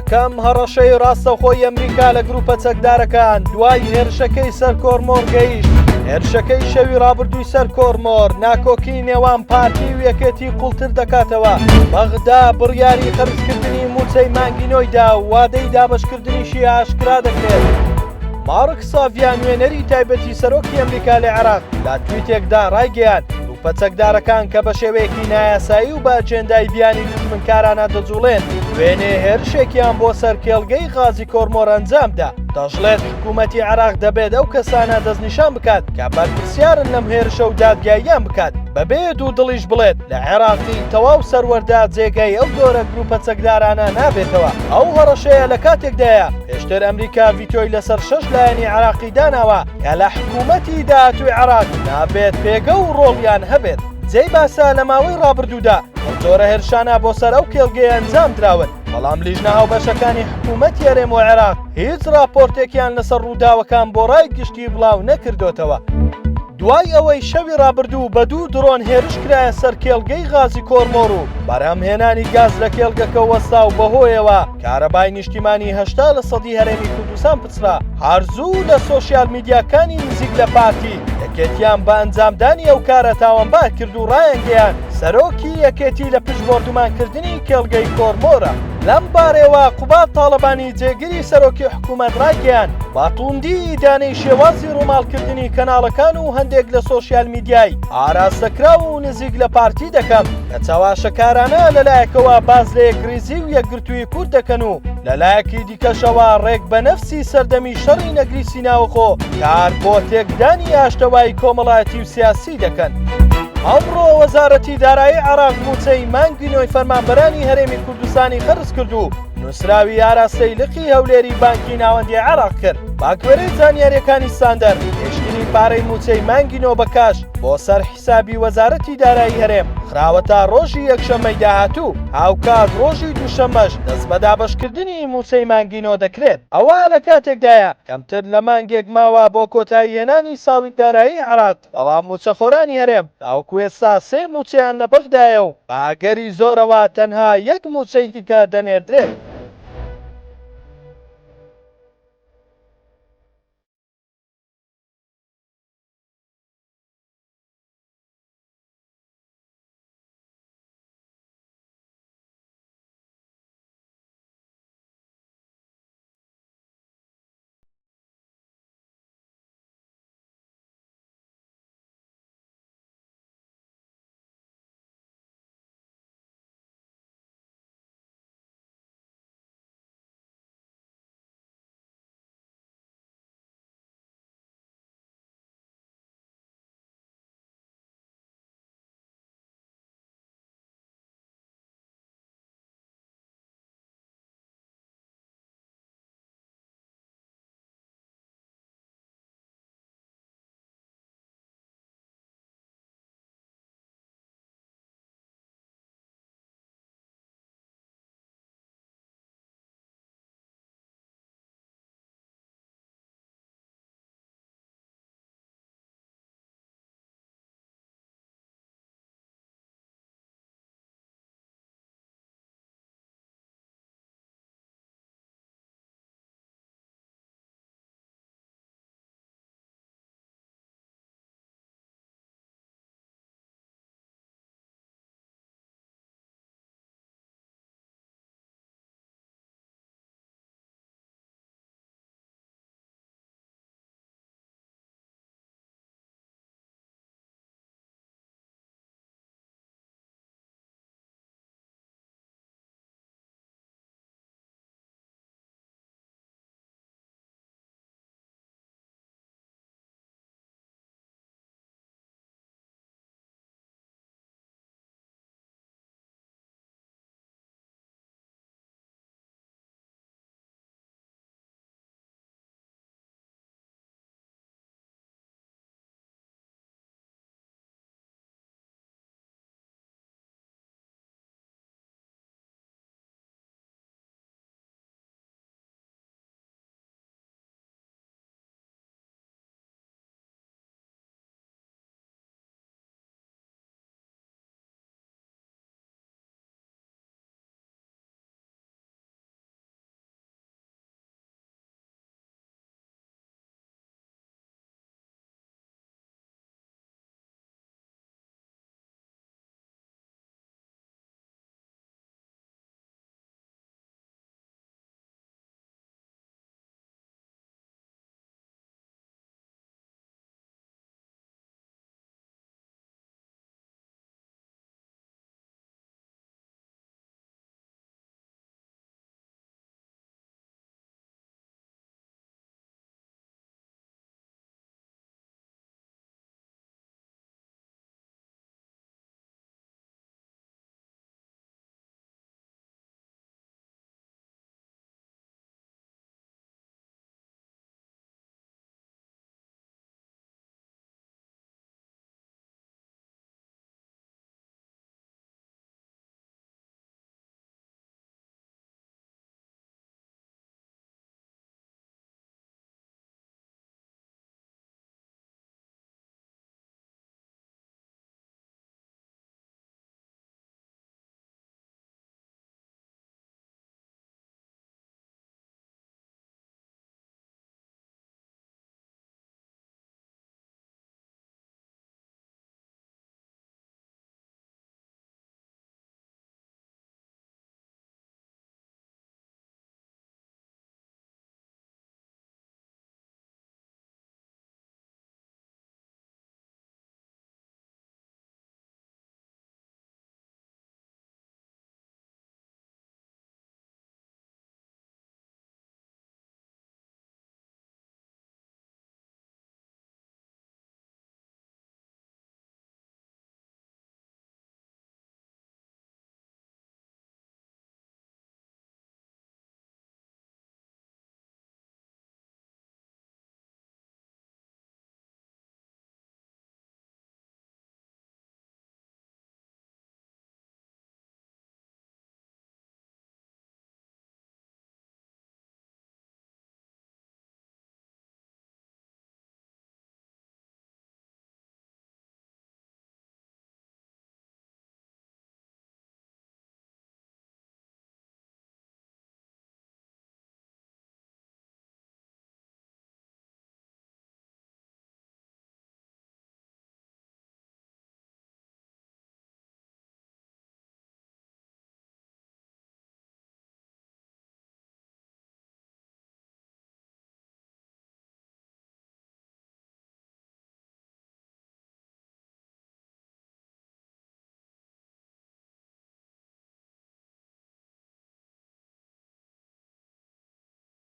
یەکەم هەڕەشەی ڕاستەوخۆی ئەمریکا لە گروپە چەکدارەکان دوای هێرشەکەی سەر کۆرمۆر گەیشت. هێرشەکەی شەوی ڕابردووی سەر کۆرمۆر ناکۆکی نێوان پارتی و یەکێتی قوڵتر دەکاتەوە. بەغدا بڕیاری خەرجکردنی موچەی مانگینۆیدا و وادەی دابەشکردنیشی ئاشکرا دەکرێت. مارک ساڤیان نوێنەری تایبەتی سەرۆکی ئەمریکا لە عێراق لە تویتێکدا ڕایگەیاند گروپە چەکدارەکان کە بە شێوەیەکی نایاسایی و بە ئەجێندای بیانی دژمنکارانە دەجوڵێن وێنێ هێرشێکیان بۆ سەر کێڵگەی غازی کۆرمۆر ئەنجامدا. دەژڵێت حکوومەتی عێراق دەبێت ئەو کەسانە دەستنیشان بکات کە بەرپرسیارن لەم هێرشە و دادگاییان بکات بەبێ دوو دڵیش بڵێت لە عێراقی تەواو سەروەردا جێگای ئەو جۆرە گروپە چەکدارانە نابێتەوە. ئەو هەڕەشەیە لە کاتێکدایە پێشتر ئەمریکا ڤیتۆی لەسەر 6 لایەنی عێراقی داناوە کە لە حکوومەتی داهاتووی عێراق نابێت پێگە و ڕۆڵیان هەبێت. جێی باسا لە ماوەی ڕابردوودا ئەو جۆرە هێرشانە بۆ سەر ئەو کێڵگەی ئەنجام دراون، بەڵام لیژنە هاوبەشەکانی حکوومەتی هەرێم و عێراق هیچ راپۆرتێکیان لەسەر ڕووداوەکان بۆ ڕای گشتی بڵاو نەکردوتەوە. دوای ئەوەی شەوی ڕابردوو بە 2 درۆن هێرش کرایە سەر کێڵگەی غازی کۆرمۆر و بەرهەمهێنانی گاز لە کێڵگەکە وەستا و بەهۆیەوە کارەبای نیشتیمانی 80% هەرێمی کوردستان پچرا. هەرزوو لە سۆشیال میدیاکانی نزیک لە پارتی یەکێتیان بە ئەنجامدانی ئەو کارە تاوانبار کرد و ڕایەنگەیان سەرۆکی یەکێتی لە پشتبۆردومانکردنی کێڵگەی کۆرمۆرە. لەم بارەوە قوبات تاڵەبانی جێگیری سەرۆکی حکوومەت ڕایگەیان باتوندی دانەی شێوازی ڕووماڵکردنی کەناڵەکان و هەندێک لە سۆشیال میدیای ئاراستەکرا و نزیک لە پارتی دەکەم کە چاواشەکارانە لەلایەکەوە باز لە یەکریزی و یەکگرتووی کورد دەکەن و لەلایەکی دیکەشەوە ڕێک بە نەفسی سەردەمی شەڕی نەگریسی ناوخۆ کار بۆ تێکدانی ئاشتەوایی کۆمەڵایەتی و سیاسی دەکەن. ئەمڕۆ وەزارەتی دارایی عێراق موچەی مانگینۆی فەرمانبەرانی هەرێمی کوردستانی خەرج کرد و نووسراوی ئاراستەی لقی هەولێری بانکی ناوەندی عێراق کرد. باکوێرەی زانیاریەکانی ساندەر هێشتنی پارەی موچەی مانگینۆ بەکاش بۆ سەر حیسابی وەزارەتی دارایی هەرێم خراوەتە ڕۆژی یەکشەممەی داهاتوو، هاوکات ڕۆژی دووشەممەش دەست بە دابەشکردنی موچەی مانگینۆ دەکرێت. ئەوە لە کاتێکدایە کەمتر لە مانگێک ماوە بۆ کۆتایی هێنانی ساڵی دارایی عێراق، بەڵام موچەخۆرانی هەرێم تاوەکو ئێستا 3 موچەیان لە بەردایە و بە ئاگەری زۆرەوە تەنها 1 موچەی دیکە دەنێردرێت.